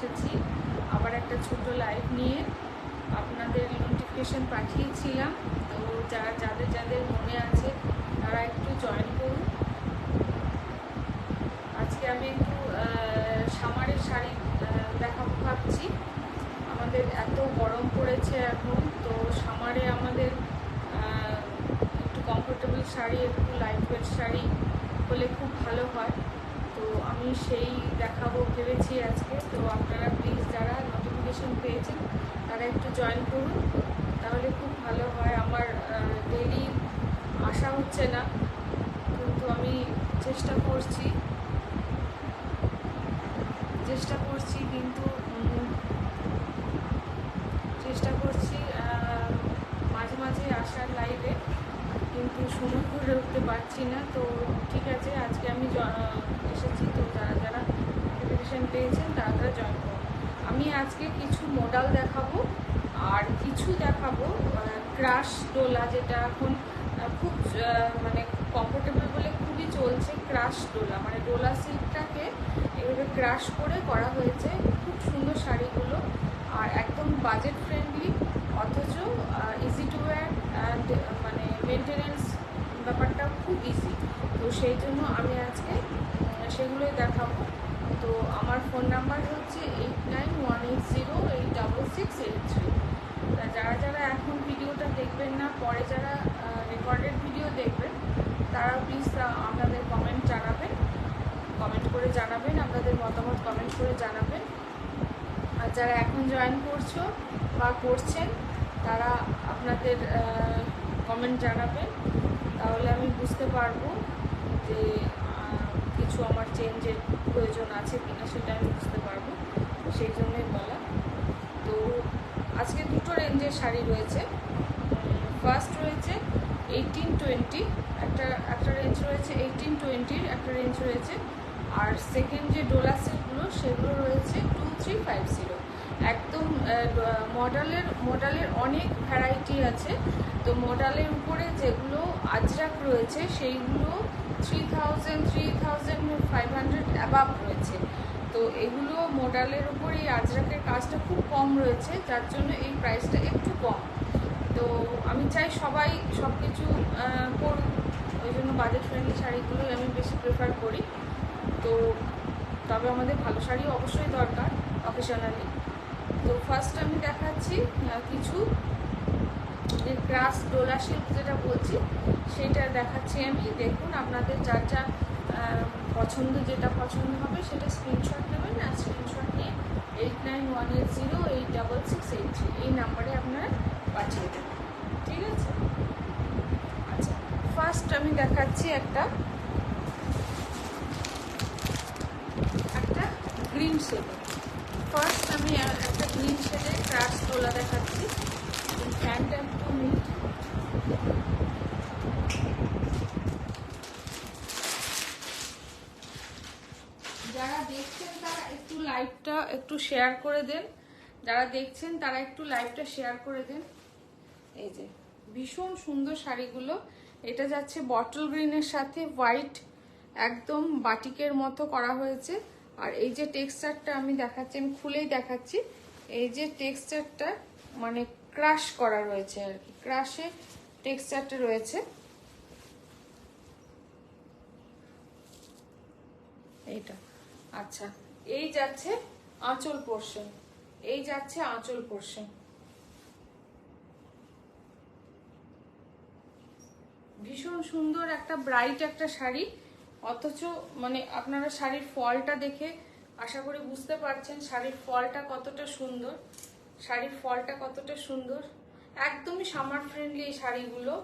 এসেছি আবার একটা ছোট লাইভ নিয়ে। আপনাদের নোটিফিকেশন পাঠিয়েছিলাম, তো যাদের যাদের মনে আছে তারা একটু জয়েন করুন। আজকে আমি একটু সামারের শাড়ি দেখাবো ভাবছি। আমাদের এত গরম পড়েছে এখন, তো সামারে আমাদের একটু কমফোর্টেবল শাড়ি, একটু লাইট ওয়েট শাড়ি হলে খুব ভালো হয়। তো আমি সেই দেখাবো ভেবেছি আজকে। তো আপনারা প্লিজ যারা নোটিফিকেশন পেয়েছেন তারা একটু জয়েন করুন, তাহলে খুব ভালো হয়। আমার ডেইলি আসা হচ্ছে না, কিন্তু আমি চেষ্টা করছি কিন্তু চেষ্টা করছি মাঝে মাঝে আসার লাইভে, কিন্তু সময় করে উঠতে পারছি না। তো ঠিক আছে, আজকে আমি এসেছি। তো যারা যারা নোটিফিকেশান পেয়েছেন তারা তারা জয়েন করুন। আমি আজকে কিছু মডেল দেখাবো আর কিছু দেখাবো ক্রাশ ডোলা, যেটা এখন খুব মানে কমফোর্টেবল বলে খুবই চলছে। ক্রাশ ডোলা মানে ডোলা সিল্কটাকে এভাবে ক্রাশ করে করা হয়েছে। খুব সুন্দর শাড়িগুলো, আর একদম বাজেট ফ্রেন্ডলি, অথচ ইজি টু ওয়্যার অ্যান্ড মানে মেনটেনেন্স ব্যাপারটাও খুব ইজি। তো সেই জন্য আমি আজকে সেগুলোই দেখাবো। তো আমার ফোন নাম্বার হচ্ছে 8918086683। যারা যারা এখন ভিডিওটা দেখবেন না, পরে যারা রেকর্ডেড ভিডিও দেখবেন, তারা প্লিজ আপনাদের কমেন্ট করে জানাবেন, আপনাদের মতামত কমেন্ট করে জানাবেন। আর যারা এখন জয়েন করছো বা করছেন তারা আপনাদের কমেন্ট জানাবেন, তাহলে আমি বুঝতে পারবো যে কিছু আমার চেঞ্জের প্রয়োজন আছে কিনা, সেটা আমি বুঝতে পারবো। সেই জন্যই বলা। তো আজকে দুটো রেঞ্জের শাড়ি রয়েছে। ফার্স্ট রয়েছে 1820, একটা রেঞ্জ রয়েছে 1820, একটা রেঞ্জ রয়েছে। আর সেকেন্ড যে ডোলা সিল্কগুলো সেগুলো রয়েছে 2350। একদম মডেলের অনেক ভ্যারাইটি আছে। তো মডেলের উপরে যেগুলো আজরাক রয়েছে সেইগুলো 3500 অ্যাবাভ রয়েছে। তো এগুলো মডেলের উপরে এই আজরাকের কাজটা খুব কম রয়েছে, যার জন্য এই প্রাইসটা একটু কম। তো আমি চাই সবাই সব কিছু করুক, ওই জন্য বাজেট ফ্রেন্ডলি শাড়িগুলোই আমি বেশি প্রেফার করি। তো তবে আমাদের ভালো শাড়ি অবশ্যই দরকার অকেশনালি। তো ফার্স্ট আমি দেখাচ্ছি কিছু যে ক্রাশ ডোলা সিল্ক যেটা বলছি সেটা দেখাচ্ছি আমি। দেখুন, আপনাদের যার যা যেটা পছন্দ হবে সেটা স্ক্রিনশট নেবেন, আর স্ক্রিনশট নিয়ে 8918086683 এই নাম্বারে আপনারা পাঠিয়ে দেবেন। ঠিক আছে? আচ্ছা, ফার্স্ট আমি দেখাচ্ছি একটা গ্রিন শেডে। ফার্স্ট আমি একটা গ্রিন শেডে ক্রাশ ডোলা দেখাচ্ছি। ফ্যানটা একটু মিট। যারা দেখছেন তারা একটু লাইভটা একটু শেয়ার করে দেন। এই যে ভীষণ সুন্দর শাড়িগুলো। এটা যাচ্ছে বটল গ্রিনের সাথে হোয়াইট, একদম বাটিকের মতো করা হয়েছে। আর এই যে টেক্সচারটা আমি দেখাচ্ছি, আমি খুলেই দেখাচ্ছি। এই যে টেক্সচারটা মানে ক্রাশ করা রয়েছে আর কি, ক্রাশে টেক্সচারটা রয়েছে। এইটা আচ্ছা, এই যাচ্ছে আঁচল পোর্শন, ভীষণ সুন্দর একটা ব্রাইট একটা শাড়ি। অথচ মানে আপনারা শাড়ির ফলটা দেখে আশা করি বুঝতে পারছেন শাড়ির ফলটা কতটা সুন্দর। একদমই সামার ফ্রেন্ডলি এই শাড়িগুলো।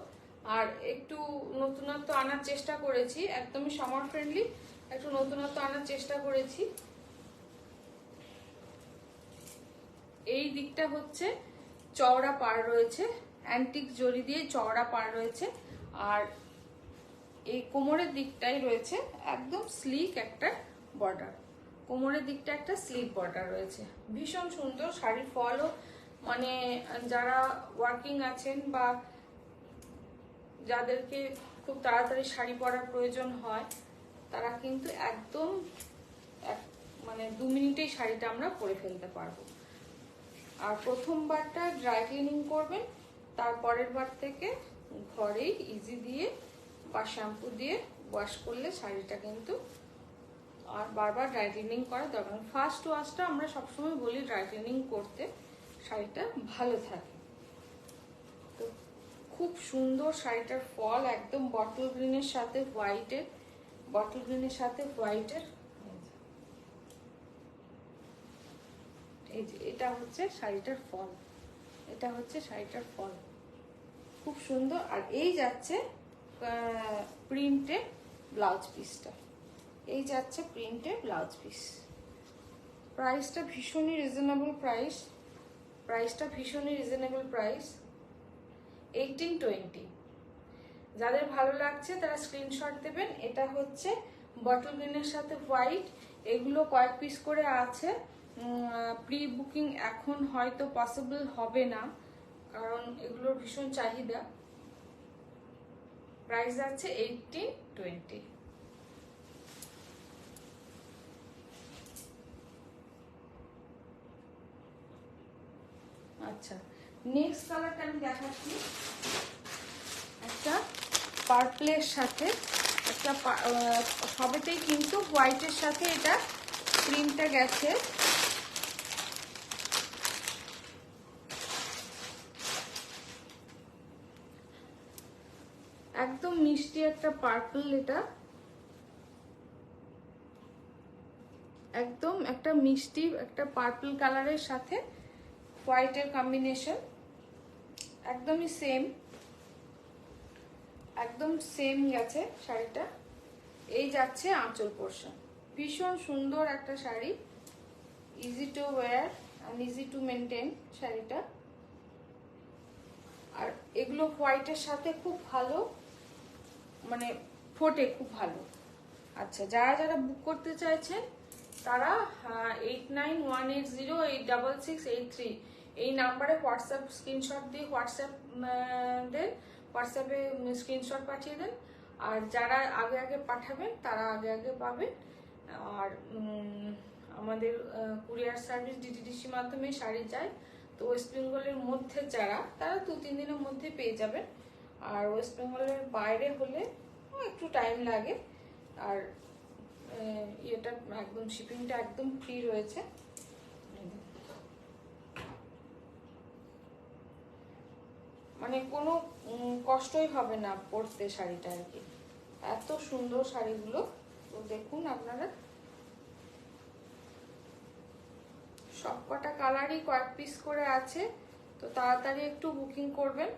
আর একটু নতুনত্ব আনার চেষ্টা করেছি, একদমই সামার ফ্রেন্ডলি, একটু নতুনত্ব আনার চেষ্টা করেছি। এই দিকটা হচ্ছে চওড়া পাড় রয়েছে, অ্যান্টিক জরি দিয়ে চওড়া পাড় রয়েছে। আর এই কোমরের দিকটাই রয়েছে একদম স্লিক একটা বর্ডার, রয়েছে। ভীষণ সুন্দর শাড়ির ফলও, মানে যারা ওয়ার্কিং আছেন বা যাদেরকে খুব তাড়াতাড়ি শাড়ি পরার প্রয়োজন হয়, তারা কিন্তু একদম মানে 2 মিনিটেই শাড়িটা আমরা পরে ফেলতে পারবো। আর প্রথমবারটা ড্রাই ক্লিনিং করবেন, তারপরের বার থেকে ঘরেই ইজি দিয়ে বা শ্যাম্পু দিয়ে ওয়াশ করলে শাড়িটা কিন্তু আর বারবার ড্রাই ক্লিনিং করার দরকার। ফার্স্ট ওয়াশটা আমরা সবসময় বলি ড্রাই ক্লিনিং করতে, শাড়িটা ভালো থাকে। তো খুব সুন্দর শাড়িটার ফল, একদম বটল গ্রিনের সাথে হোয়াইটের, বটল গ্রিনের সাথে হোয়াইটের, এই যে এটা হচ্ছে শাড়িটার ফল, এটা হচ্ছে শাড়িটার ফল, খুব সুন্দর। আর এই যাচ্ছে প্রিন্টে ব্লাউজ পিসটা, এই যাচ্ছে প্রিন্টে ব্লাউজ পিস। প্রাইসটা ভীষণই রিজনেবল প্রাইস, প্রাইসটা ভীষণই রিজনেবল প্রাইস 1820। যাদের ভালো লাগছে তারা স্ক্রিনশট দেবেন। এটা হচ্ছে বটল গ্রিনের সাথে হোয়াইট, এগুলো কয়েক পিস করে আছে। প্রি বুকিং এখন হয়তো পসিবল হবে না, কারণ এগুলোর ভীষণ চাহিদা। প্রাইস আছে 1820। আচ্ছা, নেক্সট কালারটা আমি দেখাচ্ছি, একটা পার্পলের সাথে একটা সবেতেই কিন্তু হোয়াইটের সাথে এটা প্রিন্টটা গেছে। একদম মিষ্টি একটা পার্পল, এটা একদম একটা মিষ্টি একটা পার্পল কালারের সাথে হোয়াইটের কম্বিনেশন, একদমই সেম, একদম সেম গেছে শাড়িটা। এই যাচ্ছে আঁচল পোর্শন, ভীষণ সুন্দর একটা sari, easy to wire and easy to maintain শাড়িটা। আর এগুলো হোয়াইটের সাথে খুব ভালো মানে ফোটে, খুব ভালো। আচ্ছা, যারা যারা বুক করতে চাইছেন তারা 8918086683 এই নাম্বারে হোয়াটসঅ্যাপ স্ক্রিনশট দিয়ে হোয়াটসঅ্যাপে স্ক্রিনশট পাঠিয়ে দেন। আর যারা আগে আগে পাঠাবেন তারা আগে আগে পাবেন। আর আমাদের কুরিয়ার সার্ভিস ডিটিডিসির মাধ্যমে শাড়ি যায়, তো ওয়েস্ট বেঙ্গলের মধ্যে যারা, তারা 2-3 দিনের মধ্যে পেয়ে যাবেন। আর ওয়েস্ট বেঙ্গলের বাইরে হলে একটু টাইম লাগে। আর এটা একদম শিপিংটা একদম ফ্রি রয়েছে। মানে কোনো কষ্টই হবে না পরতে শাড়িটা আর কি, এত সুন্দর শাড়িগুলো। তো দেখুন আপনারা, সবকটা কালারই কয়েক পিস করে আছে, তো তাড়াতাড়ি একটু বুকিং করবেন।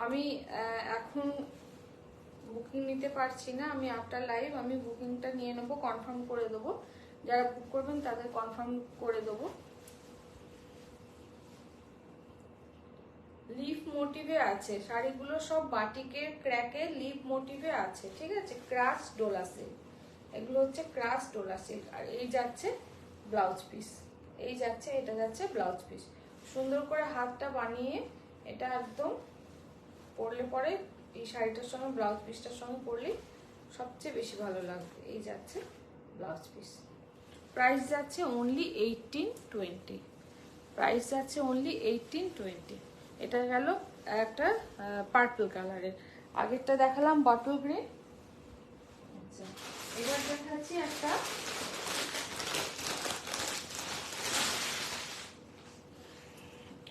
আমি এখন বুকিং নিতে পারছি না, আমি আফটার লাইভ আমি বুকিংটা নিয়ে নেবো, কনফার্ম করে দেবো। যারা বুক করবেন তাদের কনফার্ম করে দেবো। লিফ মোটিভে আছে শাড়িগুলো, সব বাটিকের ক্র্যাকে লিফ মোটিভে আছে, ঠিক আছে। ক্রাশ ডোলা সিল্ক, এগুলো হচ্ছে ক্রাশ ডোলা সিল্ক। আর এই যাচ্ছে ব্লাউজ পিস, এই যাচ্ছে, এটা যাচ্ছে ব্লাউজ পিস। সুন্দর করে হাতটা বানিয়ে এটা একদম পরলে পরে এই শাড়িটার সঙ্গে ব্লাউজ পিসটার সঙ্গে পরলেই সবচেয়ে বেশি ভালো লাগবে। এই যাচ্ছে ব্লাউজ পিস, প্রাইস যাচ্ছে অনলি 1820, প্রাইস যাচ্ছে অনলি 1820। এটা গেল একটা পার্পল কালারের, আগেরটা দেখালাম বটল গ্রিন। আচ্ছা,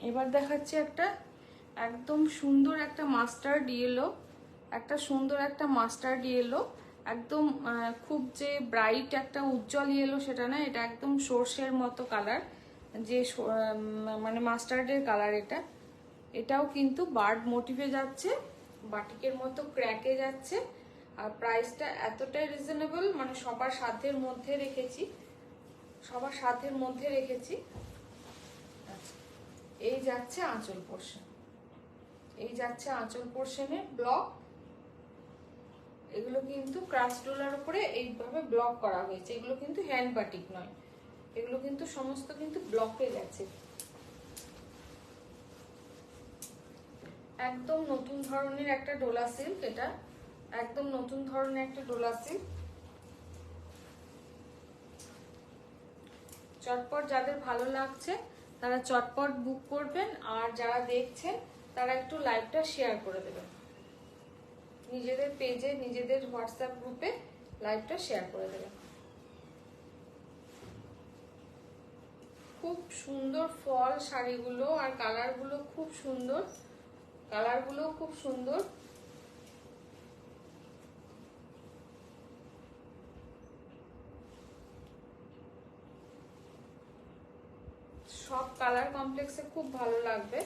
এবার দেখাচ্ছি একটা একদম সুন্দর একটা মাস্টার্ড ইয়েলো, একটা সুন্দর একটা মাস্টার্ড ইয়েলো, একদম খুব যে ব্রাইট একটা উজ্জ্বল ইয়েলো সেটা না, এটা একদম সর্ষের মতো কালার, যে মানে মাস্টার্ডের কালার। এটাও কিন্তু বার্ড মোটিভে যাচ্ছে, বাটিকের মতো ক্র্যাকে যাচ্ছে। আর প্রাইসটা এতটাই রিজনেবল, মানে সবার সাধ্যের মধ্যে রেখেছি, সবার সাধ্যের মধ্যে রেখেছি। এই যাচ্ছে আঁচল পোর্শন, এই যাচ্ছে আঁচল পোর্শনে ব্লক। এগুলো কিন্তু ক্রাশ ডোলার উপরে এইভাবে ব্লক করা হয়েছে, এগুলো কিন্তু হ্যান্ড বাটিক নয়, এগুলো কিন্তু সমস্ত কিন্তু ব্লকে গেছে। একদম নতুন ধরনের একটা ডোলা সিল্ক, এটা একদম নতুন ধরনের একটা ডোলা সিল্ক। চটপট যাদের ভালো লাগছে তারা চটপট বুক করবেন, আর যারা দেখছেন তারা একটু লাইভটা শেয়ার করে দেবেন, নিজেদের পেজে নিজেদের হোয়াটসঅ্যাপ গ্রুপে লাইভটা শেয়ার করে দেবেন। খুব সুন্দর ফল শাড়িগুলো, আর কালারগুলো খুব সুন্দর, কালারগুলো খুব সুন্দর। সব কালার কমপ্লেক্সে খুব ভালো লাগবে।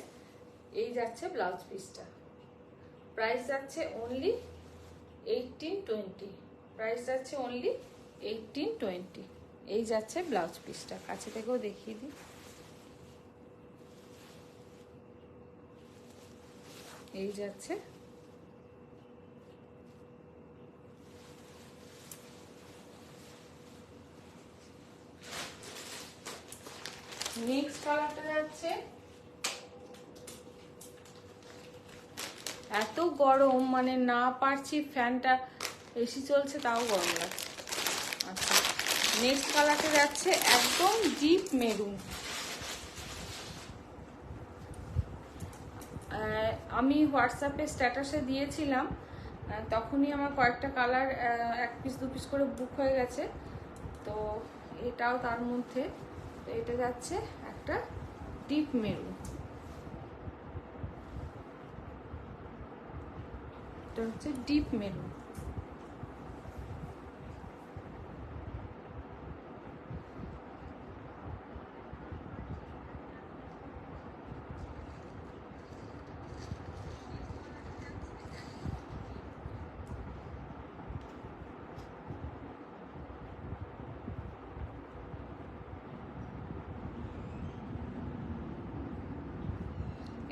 এই যাচ্ছে ব্লাউজ পিসটা, প্রাইস যাচ্ছে অনলি 1820, প্রাইস যাচ্ছে অনলি 1820। এই যাচ্ছে ব্লাউজ পিসটা, কাছে থেকেও দেখিয়ে দিই। এই যাচ্ছে নেক্সট কালারটা যাচ্ছে, এত গরম মানে না পারছি, ফ্যানটা এসি চলছে তাও গরম লাগছে। আচ্ছা, নেক্সট কালারটা যাচ্ছে একদম ডিপ মেরুন। আমি হোয়াটসঅ্যাপে স্ট্যাটাসে দিয়েছিলাম, তখনই আমার কয়েকটা কালার 1 পিস 2 পিস করে বুক হয়ে গেছে, তো এটাও তার মধ্যে। তো এটা যাচ্ছে একটা ডিপ মেরুন, এটা হচ্ছে ডিপ মেরুন।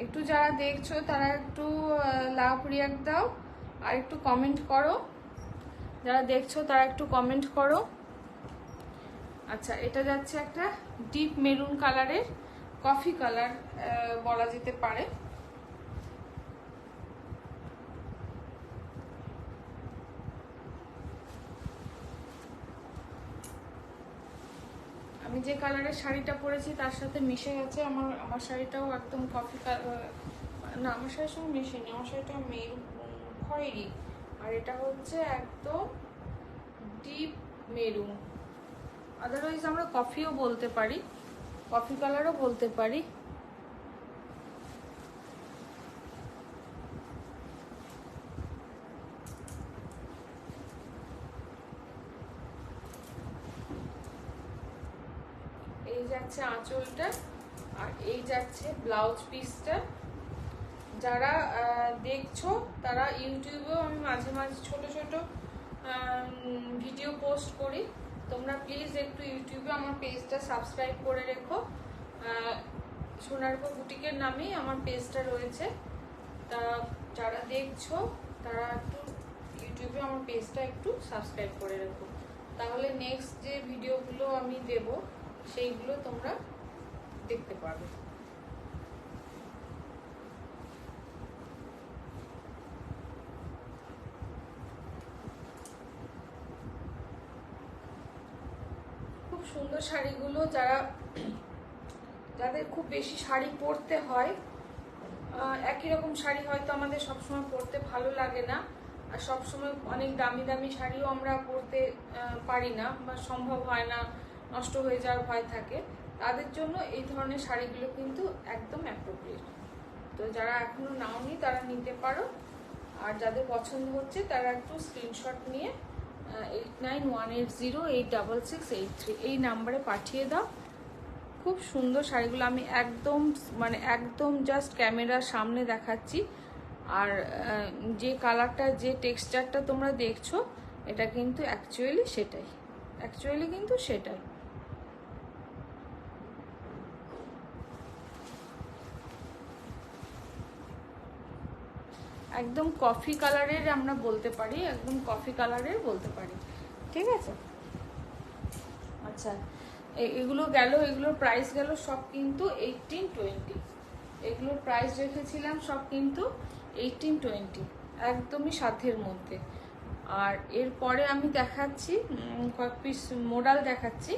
একটু যারা দেখছো তারা একটু লাভ রিয়াক্ট দাও, আর একটু কমেন্ট করো। যারা দেখছো তারা একটু কমেন্ট করো। আচ্ছা, এটা যাচ্ছে একটা ডিপ মেরুন কালারের, কফি কালার বলা যেতে পারে। আমি যে কালারের শাড়িটা পরেছি তার সাথে মিশে গেছে। আমার শাড়িটাও একদম কফি কালার, না আমার শাড়ির সঙ্গে মিশেনি, আমার শাড়িটা মেরুন খয়েরি, আর এটা হচ্ছে একদম ডিপ মেরুন। আদারওয়াইজ আমরা কফিও বলতে পারি, কফি কালারও বলতে পারি। এই যাচ্ছে আঁচলটা, আর এই যাচ্ছে ব্লাউজ পিসটা। যারা দেখছো তারা ইউটিউবেও আমি মাঝে মাঝে ছোট ছোট ভিডিও পোস্ট করি, তোমরা প্লিজ একটু ইউটিউবে আমার পেজটা সাবস্ক্রাইব করে রেখো। সোনারপুর বুটিকের নামেই আমার পেজটা রয়েছে, তা যারা দেখছো তারা একটু ইউটিউবে আমার পেজটা একটু সাবস্ক্রাইব করে রেখো, তাহলে নেক্সট যে ভিডিওগুলো আমি দেব সেইগুলো তোমরা দেখতে পারবে। খুব সুন্দর শাড়িগুলো, যাদের খুব বেশি শাড়ি পরতে হয়, একই রকম শাড়ি হয়তো আমাদের সবসময় পরতে ভালো লাগে না, আর সবসময় অনেক দামি দামি শাড়িও আমরা পরতে পারি না বা সম্ভব হয় না, নষ্ট হয়ে যাওয়ার ভয় থাকে, তাদের জন্য এই ধরনের শাড়িগুলো কিন্তু একদম অ্যাপ্রোপ্রিয়েট। তো যারা এখনো নাওনি তারা নিতে পারো, আর যাদের পছন্দ হচ্ছে তারা একটু স্ক্রিনশট নিয়ে 8918086683 এই নাম্বারে পাঠিয়ে দাও। খুব সুন্দর শাড়িগুলো, আমি একদম জাস্ট ক্যামেরার সামনে দেখাচ্ছি, আর যে কালারটা যে টেক্সচারটা তোমরা দেখছো এটা কিন্তু অ্যাকচুয়ালি সেটাই। একদম কফি কালারের আমরা বলতে পারি, একদম কফি কালারের বলতে পারি, ঠিক আছে। আচ্ছা, এগুলো গেল, এগুলোর প্রাইস গেল সব কিন্তু 1820, এগুলোর প্রাইস রেখেছিলাম সব কিন্তু 1820, একদমই সাধ্যের মধ্যে। আর এরপরে আমি দেখাচ্ছি কয়েক পিস মোডাল দেখাচ্ছি।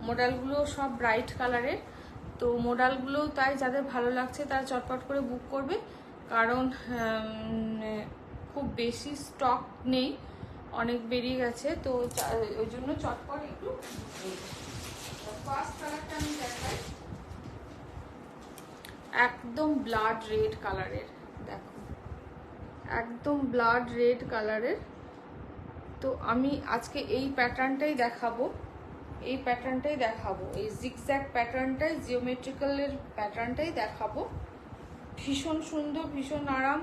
মোডালগুলো সব ব্রাইট কালারের, তো মোডালগুলো তাই যাদের ভালো লাগছে তারা চটপট করে বুক করবে, কারণ খুব বেশি স্টক নেই, অনেক বেরিয়ে গেছে, তো ওই জন্য চটপট একটু। ফার্স্ট কালারটা আমি দেখাই, একদম ব্লাড রেড কালারের, দেখো একদম ব্লাড রেড কালারের। তো আমি আজকে এই প্যাটার্নটাই দেখাবো, এই জিগজ্যাগ প্যাটার্নটাই, জিওমেট্রিক্যালের প্যাটার্নটাই দেখাবো। ভীষণ সুন্দর, ভীষণ আরাম।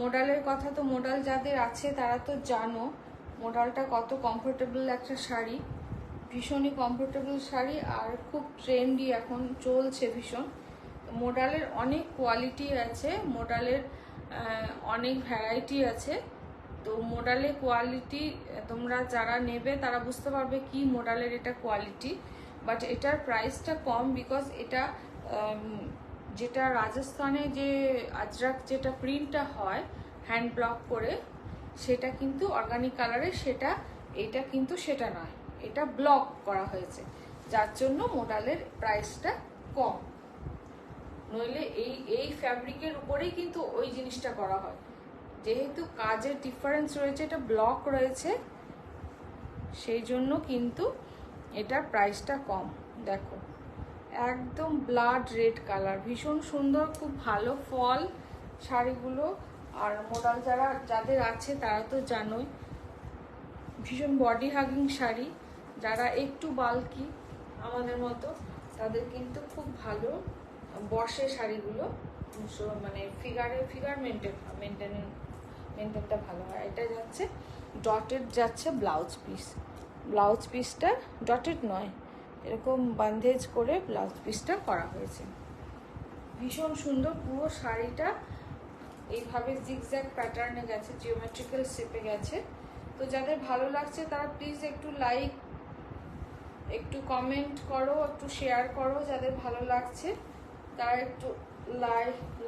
মোডালের কথা তো মোডাল যাদের আছে তারা তো জানো মোডালটা কত কমফোর্টেবল একটা শাড়ি, ভীষণই কমফোর্টেবল শাড়ি, আর খুব ট্রেন্ডি এখন চলছে ভীষণ। মোডালের অনেক কোয়ালিটি আছে, মোডালের অনেক ভ্যারাইটি আছে। তো মোডালের কোয়ালিটি তোমরা যারা নেবে তারা বুঝতে পারবে কি মোডালের এটা কোয়ালিটি, বাট এটার প্রাইসটা কম, বিকজ এটা যেটা রাজস্থানে যে আজরাক যেটা প্রিন্টটা হয় হ্যান্ড ব্লক করে, সেটা কিন্তু অর্গানিক কালারের, এটা কিন্তু সেটা নয়, এটা ব্লক করা হয়েছে, যার জন্য মোডালের প্রাইসটা কম। নইলে এই ফ্যাব্রিকের উপরেই কিন্তু ওই জিনিসটা করা হয়, যেহেতু কাজের ডিফারেন্স রয়েছে, এটা ব্লক রয়েছে, সেই জন্য কিন্তু এটার প্রাইসটা কম। দেখো একদম ব্লাড রেড কালার, ভীষণ সুন্দর, খুব ভালো ফল শাড়িগুলো। আর মোডাল যাদের আছে তারা তো জানোই, ভীষণ বডি হাগিং শাড়ি, যারা একটু বাল্কি আমাদের মতো তাদের কিন্তু খুব ভালো বসে শাড়িগুলো, মানে ফিগার মেনটেনটা ভালো হয়। এটা যাচ্ছে ডটেড, যাচ্ছে ব্লাউজ পিসটা ডটেড নয়, এরকম বান্ধেজ করে ব্লাউজ পিসটা করা হয়েছে, ভীষণ সুন্দর। পুরো শাড়িটা এইভাবে জিগজ্যাগ প্যাটার্নে গেছে, জিওমেট্রিক্যাল শেপে গেছে। তো যাদের ভালো লাগছে তারা প্লিজ একটু লাইক, একটু কমেন্ট করো, একটু শেয়ার করো। যাদের ভালো লাগছে তারা একটু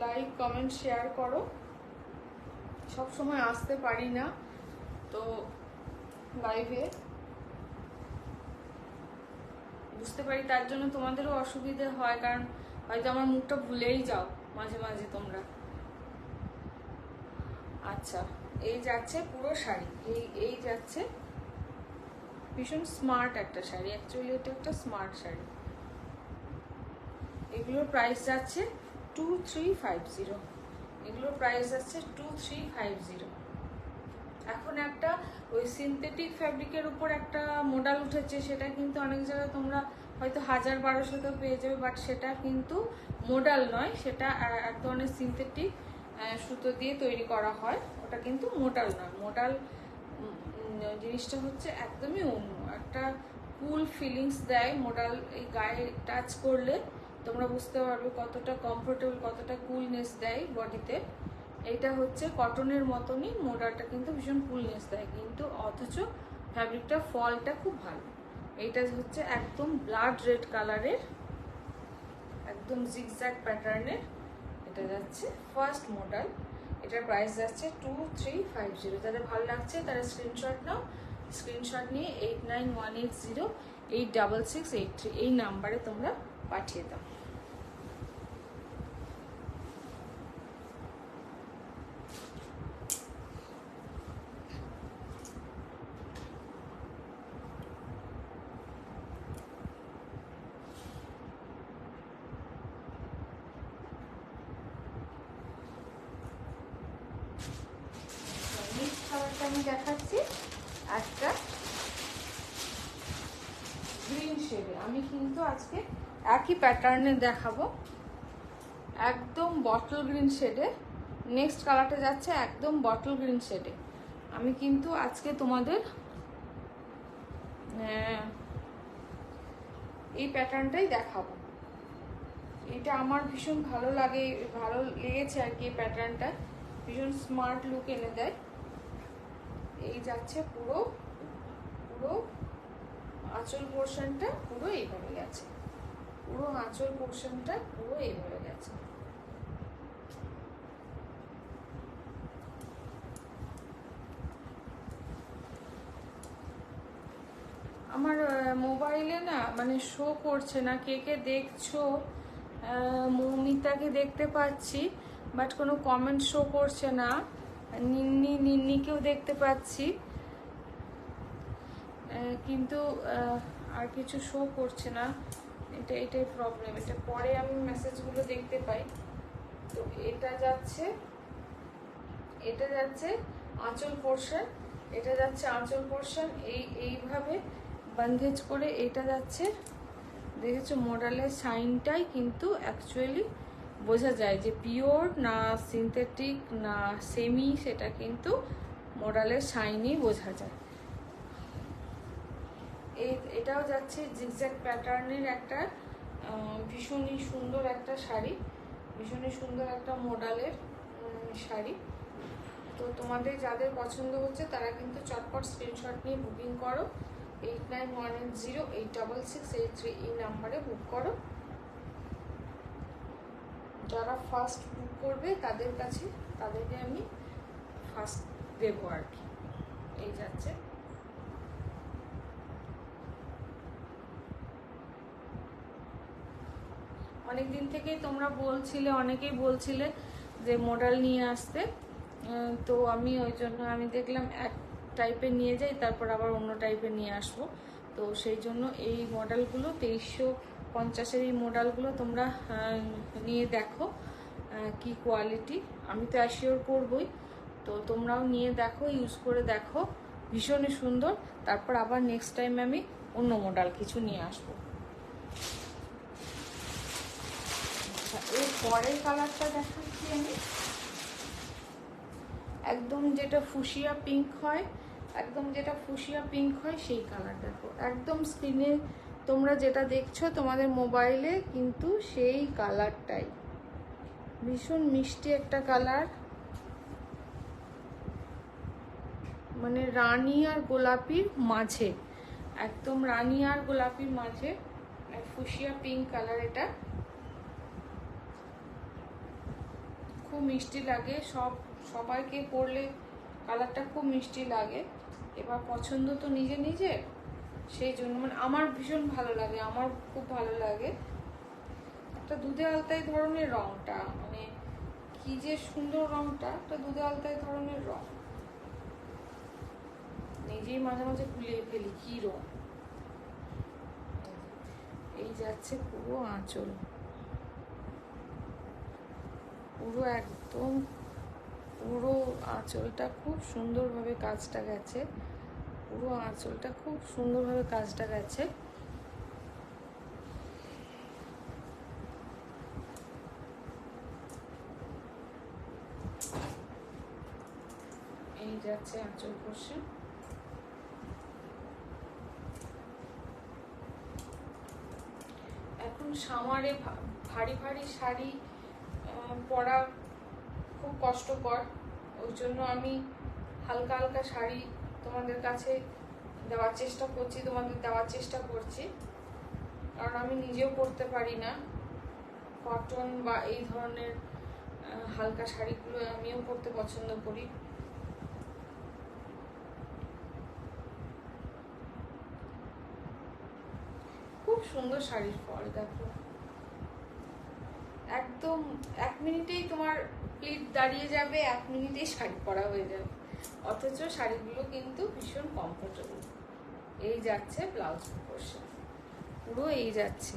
লাইক কমেন্ট শেয়ার করো। সব সময় আসতে পারি না তো লাইভে, বুঝতে পারি, তার জন্য তোমাদেরও অসুবিধে হয়, কারণ হয়তো আমার মুখটা ভুলেই যাও মাঝে মাঝে তোমরা। আচ্ছা, এই যাচ্ছে পুরো শাড়ি, এই যাচ্ছে ভীষণ স্মার্ট একটা শাড়ি, অ্যাকচুয়ালি এটা একটা স্মার্ট শাড়ি। এগুলোর প্রাইস যাচ্ছে 2350, এগুলোর প্রাইস যাচ্ছে 2350। এখন একটা ওই সিনথেটিক ফ্যাব্রিকের উপর একটা মোডাল উঠেছে, সেটা কিন্তু অনেক জায়গায় তোমরা হয়তো 1000-1200 পেয়ে যাবে, বাট সেটা কিন্তু মোডাল নয়, সেটা এক ধরনের সিনথেটিক সুতো দিয়ে তৈরি করা হয়, ওটা কিন্তু মোডাল নয়। মোডাল জিনিসটা হচ্ছে একদমই অন্য একটা কুল ফিলিংস দেয় মোডাল, এই গায়ে টাচ করলে তোমরা বুঝতে পারবে কতটা কমফোর্টেবল, কতটা কুলনেস দেয় বডিতে। এটা হচ্ছে কটনের মতনই, মোডালটা কিন্তু ভীষণ কুলনেস দেয়, কিন্তু অথচ ফ্যাব্রিকটা ফলটা খুব ভালো। এইটা হচ্ছে একদম ব্লাড রেড কালারের, একদম জিগজ্যাগ প্যাটার্নের, এটা যাচ্ছে ফার্স্ট মোডাল। এটার প্রাইস যাচ্ছে 2350। যাদের ভালো লাগছে তারা স্ক্রিনশট নাও, স্ক্রিনশট নিয়ে 8918086683 এই নাম্বারে তোমরা পাঠিয়ে দাও। আমি দেখাচ্ছি একটা গ্রিন শেডে, আমি কিন্তু আজকে একই প্যাটার্নে দেখাবো, একদম বটল গ্রিন শেডে। নেক্সট কালারটা যাচ্ছে একদম বটল গ্রিন শেডে। আমি কিন্তু আজকে তোমাদের এই প্যাটার্নটাই দেখাবো। এটা আমার ভীষণ ভালো লেগেছে আর কি, এই প্যাটার্নটা ভীষণ স্মার্ট লুক এনে দেয়। এই যাচ্ছে পুরো আঁচল পোর্শনটা পুরো এইভাবে গেছে, পুরো আঁচল পোর্শনটা পুরো এইভাবে গেছে। আমার মোবাইলে না মানে শো করছে না কে কে দেখছো। মৌমিতাকে দেখতে পাচ্ছি, বাট কোনো কমেন্ট শো করছে না। নিন্নিকেও দেখতে পাচ্ছি, কিন্তু আর কিছু শো করছে না। এটাই প্রবলেম। এটা পরে আমি মেসেজগুলো দেখতে পাই। তো এটা যাচ্ছে আঁচল পোর্শন, এটা যাচ্ছে আঁচল পোর্শন। এইভাবে বন্ধেজ করে এটা যাচ্ছে। দেখেছো মডেলের শাইনটাই কিন্তু অ্যাকচুয়ালি বোঝা যায় যে পিওর না সিনথেটিক না সেমি, সেটা কিন্তু মডেলের শাইনই বোঝা যায়। এটাও যাচ্ছে জিগজ্যাগ প্যাটার্নের একটা ভীষণই সুন্দর একটা শাড়ি, ভীষণই সুন্দর একটা মডেলের শাড়ি। তো তোমাদের যাদের পছন্দ হচ্ছে তারা কিন্তু চটপট স্ক্রিনশট নিয়ে বুকিং করো। 8918086683 এই নাম্বারে বুক করো। যারা ফার্স্ট বুক করবে তাদেরকে আমি ফার্স্ট দেবো আর কি। এই যাচ্ছে অনেক দিন থেকেই তোমরা অনেকেই বলছিলে যে মডেল নিয়ে আসতে। তো আমি ওই জন্য আমি দেখলাম এক টাইপের নিয়ে যাই, তারপর আবার অন্য টাইপের নিয়ে আসবো। তো সেই জন্য এই মডেলগুলো 2350-এর এই মডেলগুলো তোমরা নিয়ে দেখো কি কোয়ালিটি। আমি তো অ্যাসিওর করবই, তো তোমরাও নিয়ে দেখো, ইউজ করে দেখো, ভীষণই সুন্দর। তারপর আবার নেক্সট টাইম আমি অন্য মডেল কিছু নিয়ে আসবো। এর পরের কালারটা দেখাচ্ছি আমি, একদম যেটা ফুশিয়া পিঙ্ক হয়, সেই কালার দেখো। একদম স্ক্রিনে তোমরা যেটা দেখছো তোমাদের মোবাইলে কিন্তু সেই কালারটাই। ভীষণ মিষ্টি একটা কালার, মানে রানী আর গোলাপির মাঝে, একদম রানী আর গোলাপির মাঝে ফুশিয়া পিঙ্ক কালার। এটা খুব মিষ্টি লাগে, সবাইকে পরলে কালারটা খুব মিষ্টি লাগে। এবার পছন্দ তো নিজে সেই জন্য মানে আমার ভীষণ ভালো লাগে, আমার খুব ভালো লাগে। একটা দুধে আলতাই ধরনের রংটা, মানে কি যে সুন্দর রংটা, একটা দুধে আলতাই ধরনের রং। নিজেই মাঝে মাঝে গুলিয়ে ফেলি কি রং। এই যাচ্ছে পুরো আঁচল, পুরো আঁচলটা খুব সুন্দরভাবে কাজটা গেছে। এই যাচ্ছে আঁচল পোর্শন। এখন সামারে ভারী শাড়ি পরা খুব কষ্টকর, ওই জন্য আমি হালকা শাড়ি তোমাদের কাছে দেওয়ার চেষ্টা করছি, কারণ আমি নিজেও পরতে পারি না। কটন বা এই ধরনের হালকা শাড়িগুলো আমিও পরতে পছন্দ করি। খুব সুন্দর শাড়ির ফল দেখো, একদম 1 মিনিটেই তোমার প্লিট দাঁড়িয়ে যাবে, 1 মিনিটেই শাড়ি পরা হয়ে যাবে, অথচ শাড়িগুলো কিন্তু ভীষণ কমফোর্টেবল। এই যাচ্ছে ব্লাউজ পোর্শন, পুরো এই যাচ্ছে।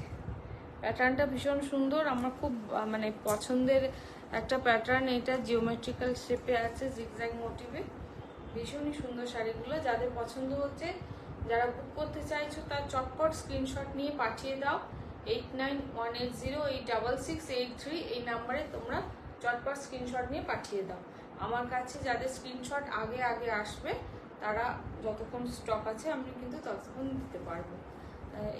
প্যাটার্নটা ভীষণ সুন্দর, আমার খুব মানে পছন্দের একটা প্যাটার্ন। এটা জিওমেট্রিক্যাল শেপে আছে, জিগজ্যাগ মোটিভে, ভীষণই সুন্দর শাড়িগুলো। যাদের পছন্দ হচ্ছে, যারা বুক করতে চাইছো, তার চটপট স্ক্রিনশট নিয়ে পাঠিয়ে দাও। 8918086683 এই নাম্বারে তোমরা চটপট স্ক্রিনশট নিয়ে পাঠিয়ে দাও। আমার কাছে যাদের স্ক্রিনশট আগে আসবে, তারা যতক্ষণ স্টক আছে আমি কিন্তু ততক্ষণ দিতে পারবো।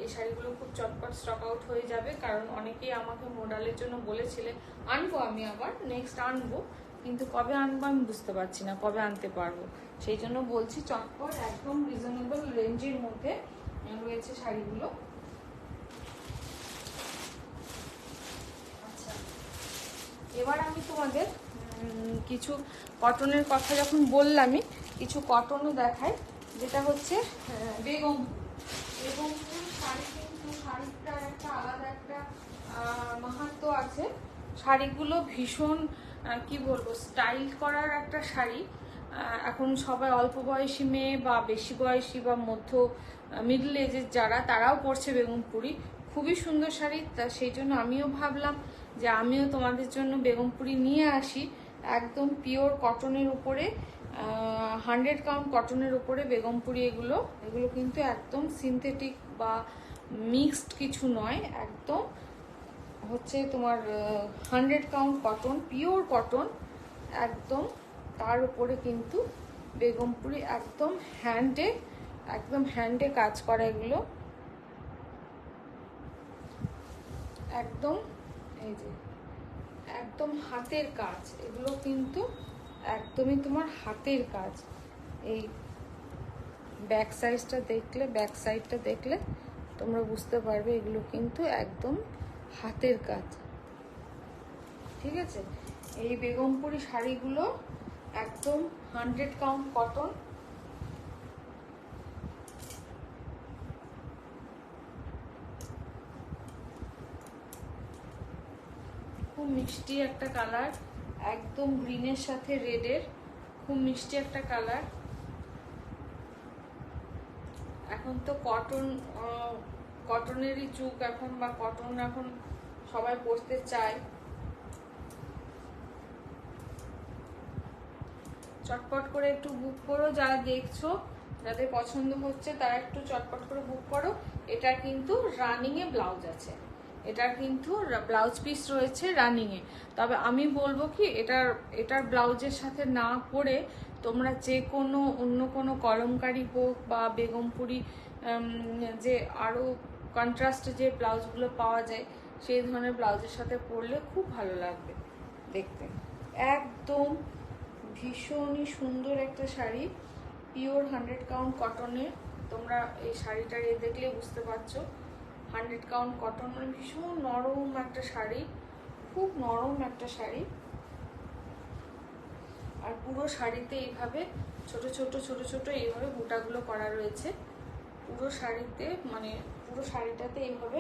এই শাড়িগুলো খুব চটপট স্টক আউট হয়ে যাবে, কারণ অনেকেই আমাকে মডেলের জন্য বলেছিলে। আনবো, আমি আবার নেক্সট আনবো, কিন্তু কবে আনবো আমি বুঝতে পারছি না, কবে আনতে পারবো। সেই জন্য বলছি চটপট, একদম রিজনেবল রেঞ্জের মধ্যে রয়েছে শাড়িগুলো। আচ্ছা, এবার আমি তোমাদের কিছু কটনের কথা যখন বললামই, কিছু কটনও দেখাই, যেটা হচ্ছে বেগম বেগমপুর শাড়ি কিন্তু শাড়িটার একটা আলাদা একটা মাহাত্ম্য আছে। শাড়িগুলো ভীষণ কি বলবো, স্টাইল করার একটা শাড়ি। এখন সবাই অল্প বয়সী মেয়ে বা বেশি বয়সী বা মধ্য মিডল এজের যারা, তারাও পরছে বেগমপুরি। খুবই সুন্দর শাড়ি। তা সেই জন্য আমিও ভাবলাম যে আমিও তোমাদের জন্য বেগমপুরি নিয়ে আসি। একদম পিওর কটনের উপরে, 100 কাউন্ট কটনের উপরে বেগমপুরি। এগুলো কিন্তু একদম সিনথেটিক বা মিক্সড কিছু নয়, একদম হচ্ছে তোমার 100 কাউন্ট কটন, পিওর কটন একদম। তার উপরে কিন্তু বেগমপুরি একদম হ্যান্ডে কাজ করা। এগুলো একদম এই যে একদম হাতের কাজ। এগুলো কিন্তু একদমই তোমার হাতের কাজ। এই ব্যাক সাইডটা দেখলে তোমরা বুঝতে পারবে এগুলো কিন্তু একদম হাতের কাজ। ঠিক আছে, এই বেগমপুরি শাড়িগুলো একদম 100 কাউন্ট কটন। খুব মিষ্টি একটা কালার, একদম গ্রিনের সাথে রেডের, খুব মিষ্টি একটা কালার। এখন তো কটনেরই যুগ এখন, বা কটন এখন সবাই পরতে চায়। চটপট করে একটু বুক করো, যারা দেখছো, যাদের পছন্দ হচ্ছে তারা একটু চটপট করে বুক করো। এটা কিন্তু রানিং এ ব্লাউজ আছে, এটার কিন্তু ব্লাউজ পিস রয়েছে রানিং এ। তবে আমি বলবো কি, এটার ব্লাউজের সাথে না পরে তোমরা যে কোনো অন্য কোনো কলমকারি হোক বা বেগমপুরি, যে আরো কন্ট্রাস্ট যে ব্লাউজগুলো পাওয়া যায়, সেই ধরনের ব্লাউজের সাথে পরলে খুব ভালো লাগবে দেখতে। একদম ভীষণই সুন্দর একটা শাড়ি, পিওর 100 কাউন্ট কটনের। তোমরা এই শাড়িটা দেখলে বুঝতে পারছো 100 কাউন্ট কটন, মানে ভীষণ নরম একটা শাড়ি, খুব নরম একটা শাড়ি। আর পুরো শাড়িতে এইভাবে ছোট ছোট এইভাবে বুটাগুলো করা রয়েছে পুরো শাড়িতে, মানে পুরো শাড়িটাতে এইভাবে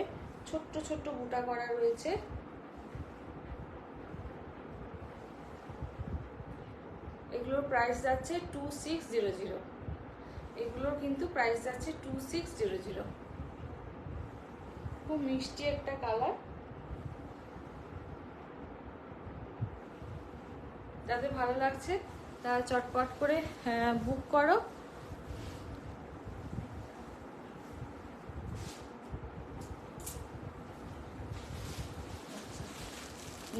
ছোট্ট বুটা করা রয়েছে। এগুলোর প্রাইস যাচ্ছে 2600। এগুলোর কিন্তু প্রাইস যাচ্ছে 2600। খুব মিষ্টি একটা কালার। যাদের ভালো লাগছে তারা চটপট করে বুক করো।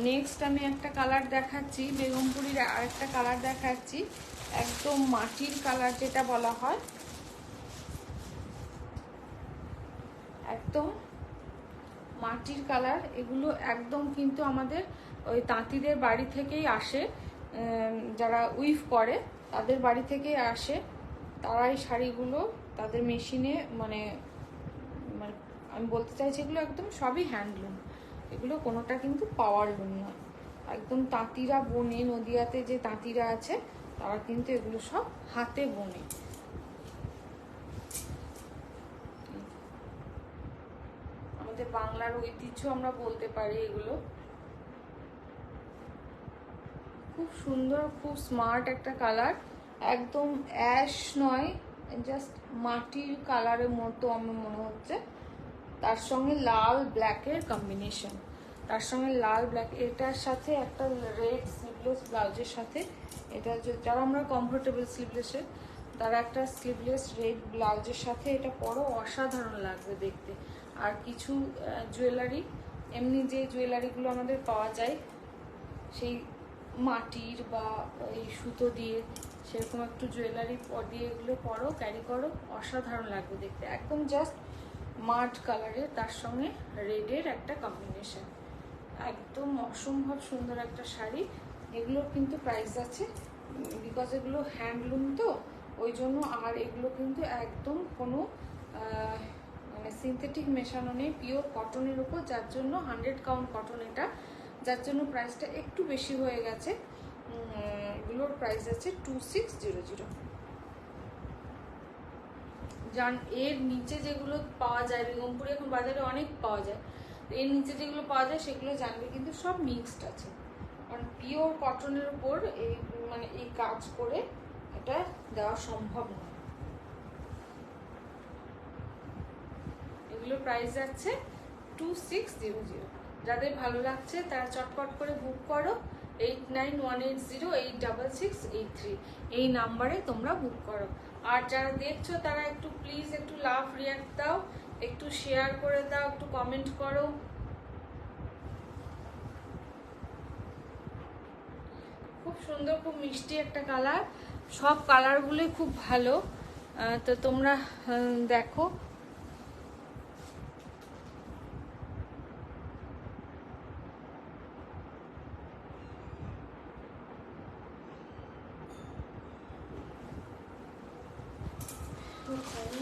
নেক্সট আমি একটা কালার দেখাচ্ছি, বেগমপুরির আরেকটা কালার দেখাচ্ছি, একদম মাটির কালার যেটা বলা হয়, একদম মাটির কালার। এগুলো একদম কিন্তু আমাদের ওই তাঁতিদের বাড়ি থেকেই আসে, যারা উইভ করে তাদের বাড়ি থেকেই আসে। তারা এই শাড়িগুলো তাদের মেশিনে, মানে আমি বলতে চাইছি এগুলো একদম সবই হ্যান্ডলুম। এগুলো কোনোটা কিন্তু পাওয়ার লুম নয়, একদম তাঁতিরা বোনে। নদিয়াতে যে তাঁতিরা আছে তারা কিন্তু এগুলো সব হাতে বোনে। আমাদের বাংলার ঐতিহ্য আমরা বলতে পারি এগুলো। খুব সুন্দর, খুব স্মার্ট একটা কালার, একদম অ্যাশ নয়, জাস্ট মাটির কালারের মতো আমার মনে হচ্ছে। তার সঙ্গে লাল ব্ল্যাকের কম্বিনেশন, তার সঙ্গে লাল ব্ল্যাক, এটার সাথে একটা রেড স্লিভলেস ব্লাউজের সাথে, এটা যারা আমরা কমফোর্টেবল স্লিভলেসের, তারা একটা স্লিভলেস রেড ব্লাউজের সাথে এটা পরো, অসাধারণ লাগবে দেখতে। আর কিছু জুয়েলারি, এমনি যে জুয়েলারিগুলো আমাদের পাওয়া যায় সেই মাটির বা এই সুতো দিয়ে, সেরকম একটু জুয়েলারি দিয়ে এগুলো পরো, ক্যারি করো, অসাধারণ লাগবে দেখতে। একদম জাস্ট মাড কালারের, তার সঙ্গে রেডের একটা কম্বিনেশন, একদম অসম্ভব সুন্দর একটা শাড়ি। এগুলোর কিন্তু প্রাইস আছে, বিকজ এগুলো হ্যান্ডলুম তো ওই জন্য। আর এগুলো কিন্তু একদম কোনো মানে সিনথেটিক মেশানো নেই, পিওর কটনের উপর, যার জন্য 100 কাউন্ট কটন এটা, যার জন্য প্রাইসটা একটু বেশি হয়ে গেছে। এগুলোর প্রাইস আছে 2600। জান এর নিচে যেগুলো পাওয়া যায়, বেগমপুরে এখন বাজারে অনেক পাওয়া যায়, এর নিচে যেগুলো পাওয়া যায় সেগুলো জানবে কিন্তু সব মিক্সড আছে, কারণ পিওর কটনের উপর এই মানে এই কাজ করে এটা দেওয়া সম্ভব নয়। এগুলোর প্রাইস যাচ্ছে 2600। যাদের ভালো লাগছে তারা চটপট করে বুক করো, 8918086683 এই নাম্বারে তোমরা বুক করো। আর যারা দেখছো তারা একটু প্লিজ একটু লাভ রিয়াক্ট দাও, একটু শেয়ার করে দাও, একটু কমেন্ট করো। খুব সুন্দর, খুব মিষ্টি একটা কালার, সব কালারগুলোই খুব ভালো। তো তোমরা দেখো।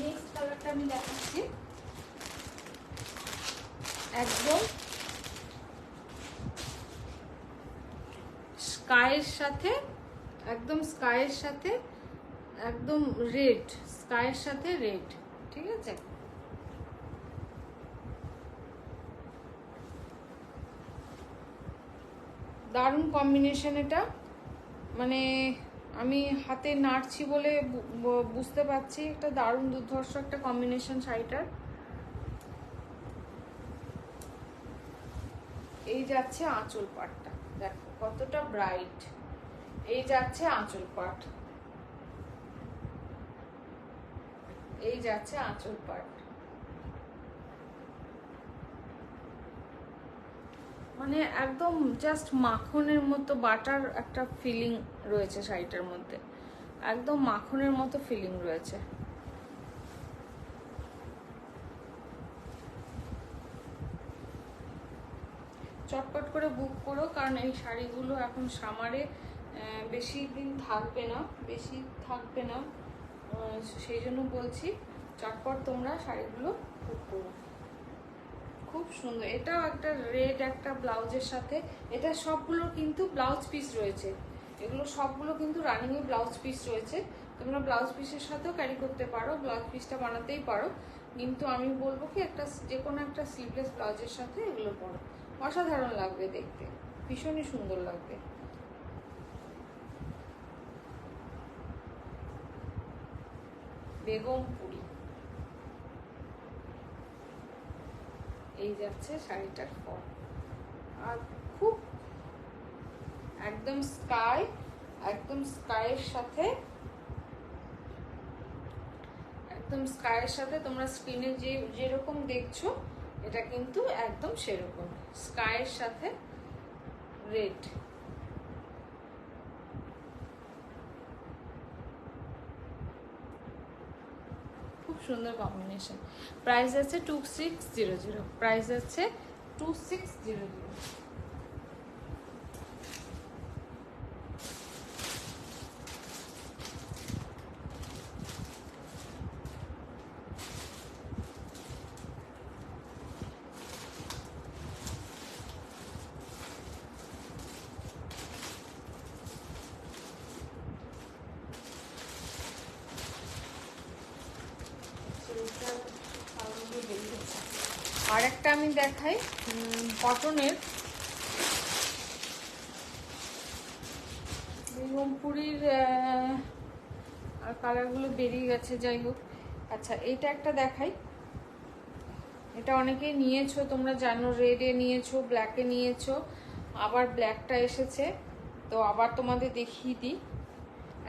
নেক্সট কালারটা আমি দেখাচ্ছি, একদম স্কাইয়ের সাথে, একদম স্কাইয়ের সাথে একদম রেড, স্কাইয়ের সাথে রেড, ঠিক আছে? দারুণ কম্বিনেশন এটা, মানে আমি হাতে নাড়ছি বলে বুঝতে পারছি একটা দারুণ দুর্ধর্ষ একটা কম্বিনেশন শাড়িটার। এই যাচ্ছে আঁচল পাটটা, দেখো কতটা ব্রাইট। এই যাচ্ছে আঁচল পাট, এই যাচ্ছে আঁচল পাট, মানে একদম জাস্ট মাখনের মতো বাটার একটা ফিলিং রয়েছে শাড়িটার মধ্যে, একদম মাখনের মতো ফিলিং রয়েছে। চটপট করে বুক করো, কারণ এই শাড়িগুলো এখন সামারে বেশি দিন থাকবে না, বেশি থাকবে না, সেই জন্য বলছি চটপট তোমরা শাড়িগুলো বুক করো। খুব সুন্দর, এটাও একটা রেড একটা ব্লাউজের সাথে, এটা সবগুলো কিন্তু ব্লাউজ পিস রয়েছে, এগুলো সবগুলো কিন্তু রানিং এ ব্লাউজ পিস রয়েছে। তোমরা ব্লাউজ পিসের সাথেও ক্যারি করতে পারো, ব্লাউজ পিসটা বানাতেই পারো, কিন্তু আমি বলবো কি একটা যে কোনো একটা স্লিভলেস ব্লাউজের সাথে এগুলো পরো, অসাধারণ লাগবে দেখতে, ভীষণই সুন্দর লাগবে। বেগমপুরি, এই যাচ্ছে শাড়িটার ফল, আর খুব একদম স্কাই, একদম স্কাইয়ের সাথে, একদম স্কাইয়ের সাথে তোমরা স্ক্রিনে যেরকম দেখছো এটা কিন্তু একদম সেরকম স্কাইয়ের সাথে রেড। খুব সুন্দর কম্বিনেশন। প্রাইস আছে 2600, প্রাইস আছে 2600। আর একটা আমি দেখাই কটনের, বেগমপুরীর আর কালারগুলো বেরিয়ে গেছে, যাই হোক। আচ্ছা এইটা একটা দেখাই, এটা অনেকেই নিয়েছো তোমরা জানো, রেডে নিয়েছো, ব্ল্যাকে নিয়েছো, আবার ব্ল্যাকটা এসেছে, তো আবার তোমাদের দেখিয়ে দিই।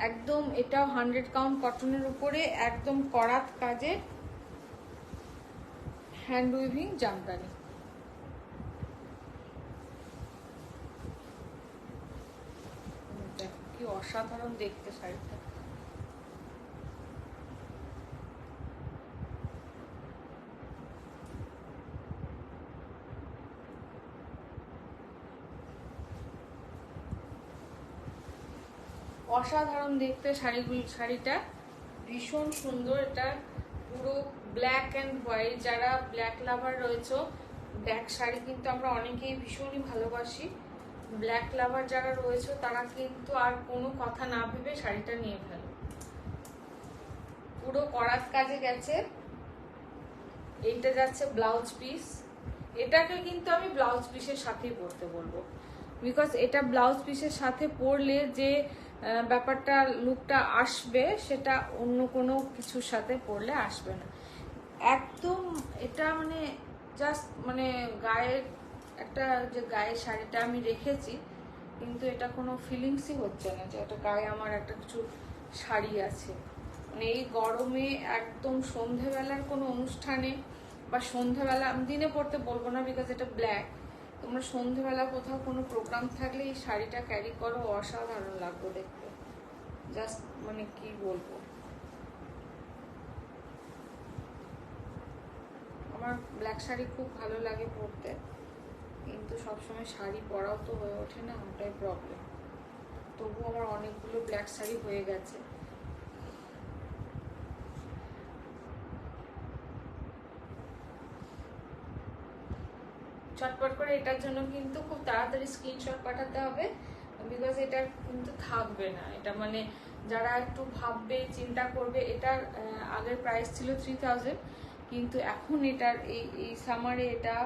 একদম এটাও 100 কাউন্ট কটনের উপরে, একদম করাত কাজে হ্যান্ড উইভিং জামদানি। দেখো কি অসাধারণ দেখতে শাড়িটা, অসাধারণ দেখতে শাড়িটা ভীষণ সুন্দর। এটা পুরো ব্ল্যাক অ্যান্ড হোয়াইট, যারা ব্ল্যাক লাভার রয়েছে, ব্ল্যাক শাড়ি কিন্তু আমরা অনেকেই ভীষণই ভালোবাসি, ব্ল্যাক লাভার যারা রয়েছে তারা কিন্তু আর কোনো কথা না ভেবে শাড়িটা নিয়ে ফেলো। পুরো করাত কাজে গেছে। এইটা যাচ্ছে ব্লাউজ পিস। এটাকে কিন্তু আমি ব্লাউজ পিসের সাথেই পরতে বলবো, বিকজ এটা ব্লাউজ পিসের সাথে পরলে যে ব্যাপারটা লুকটা আসবে সেটা অন্য কোনো কিছুর সাথে পরলে আসবে না। একদম এটা মানে জাস্ট মানে গায়ের একটা যে গায়ের শাড়িটা আমি রেখেছি, কিন্তু এটা কোনো ফিলিংসই হচ্ছে না যে এটা গায়ে আমার একটা কিছু শাড়ি আছে। মানে এই গরমে একদম সন্ধেবেলার কোনো অনুষ্ঠানে বা সন্ধেবেলা, আমি দিনে পরতে বলবো না বিকজ এটা ব্ল্যাক, তোমরা সন্ধেবেলা কোথাও কোনো প্রোগ্রাম থাকলে এই শাড়িটা ক্যারি করো, অসাধারণ লাগবে দেখতে। জাস্ট মানে কি বলবো, আমার ব্ল্যাক শাড়ি খুব ভালো লাগে পরতে, কিন্তু সবসময় শাড়ি পরাও তো হয়ে ওঠে না, ওটাই প্রবলেম। তবু আমার অনেকগুলো ব্ল্যাক শাড়ি হয়ে গেছে। চটপট করে এটার জন্য কিন্তু খুব তাড়াতাড়ি স্ক্রিনশট পাঠাতে হবে, বিকজ এটা কিন্তু থাকবে না। এটা মানে যারা একটু ভাববে, চিন্তা করবে, এটার আগের প্রাইস ছিল 3000, কিন্তু এখন এটার এই সামারে এটা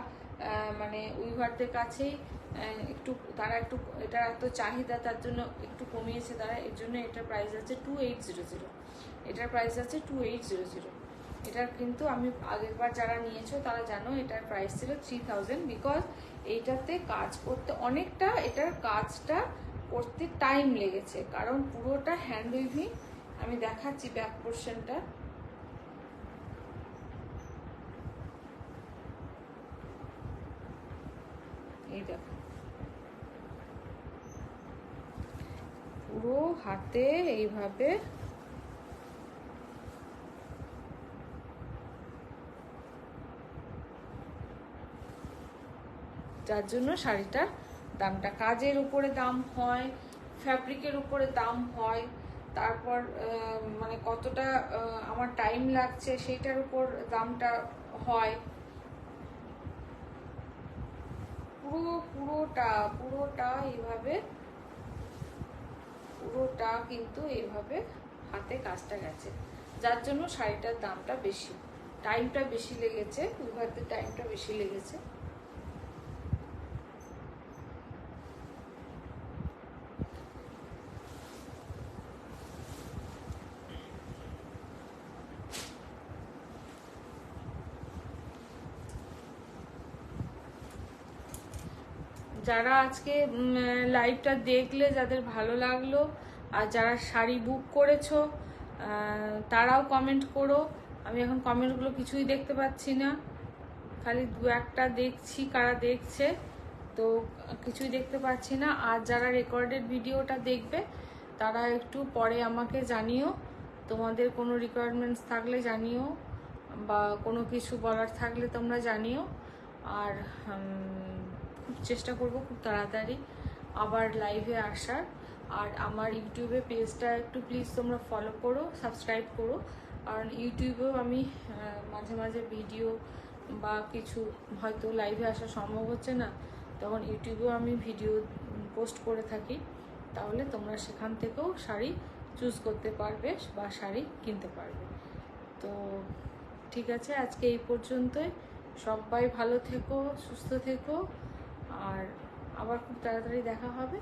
মানে উইভারদের কাছেই একটু তারা একটু এটা এত চাহিদা, তার জন্য একটু কমিয়েছে তারা, এর জন্য এটার প্রাইস আছে 2800। এটার প্রাইস আছে 2800। এটার কিন্তু আমি আগেরবার যারা নিয়েছো তারা জানো এটার প্রাইস ছিল 3000, বিকজ এইটাতে কাজ করতে অনেকটা, এটার কাজটা করতে টাইম লেগেছে, কারণ পুরোটা হ্যান্ড উইভিং। আমি দেখাচ্ছি ব্যাক পোর্শনটা, এই দেখো পুরো হাতে এইভাবে যার জন্য শাড়িটার দামটা, কাজের উপরে দাম হয়, ফ্যাব্রিকের উপরে দাম হয়, তারপর মানে কতটা আমার টাইম লাগছে সেইটার উপর দামটা হয়। পুরোটা এইভাবে, পুরোটা কিন্তু এইভাবে হাতে কাজটা গেছে, যার জন্য শাড়িটার দামটা বেশি, টাইমটা বেশি লেগেছে, উইভারদের টাইমটা বেশি লেগেছে। যারা আজকে লাইভটা দেখলে, যাদের ভালো লাগলো, আর যারা শাড়ি বুক করেছো তারাও কমেন্ট করো। আমি এখন কমেন্টগুলো কিছুই দেখতে পাচ্ছি না, খালি দু একটা দেখছি কারা দেখছে, তো কিছুই দেখতে পাচ্ছি না। আর যারা রেকর্ডেড ভিডিওটা দেখবে তারা একটু পরে আমাকে জানিও, তোমাদের কোনো রিকোয়ারমেন্টস থাকলে জানিও, বা কোনো কিছু বলার থাকলে তোমরা জানিও। আর খুব চেষ্টা করব খুব তাড়াতাড়ি আবার লাইভে আসার। আর আমার ইউটিউবে পেজটা একটু প্লিজ তোমরা ফলো করো, সাবস্ক্রাইব করো, কারণ ইউটিউবেও আমি মাঝে মাঝে ভিডিও বা কিছু হয়তো লাইভে আসা সম্ভব হচ্ছে না, তখন ইউটিউবেও আমি ভিডিও পোস্ট করে থাকি, তাহলে তোমরা সেখান থেকেও শাড়ি চুজ করতে পারবে বা শাড়ি কিনতে পারবে। তো ঠিক আছে, আজকে এই পর্যন্তই। সবাই ভালো থেকো, সুস্থ থেকো, আর আবার খুব তাড়াতাড়ি দেখা হবে।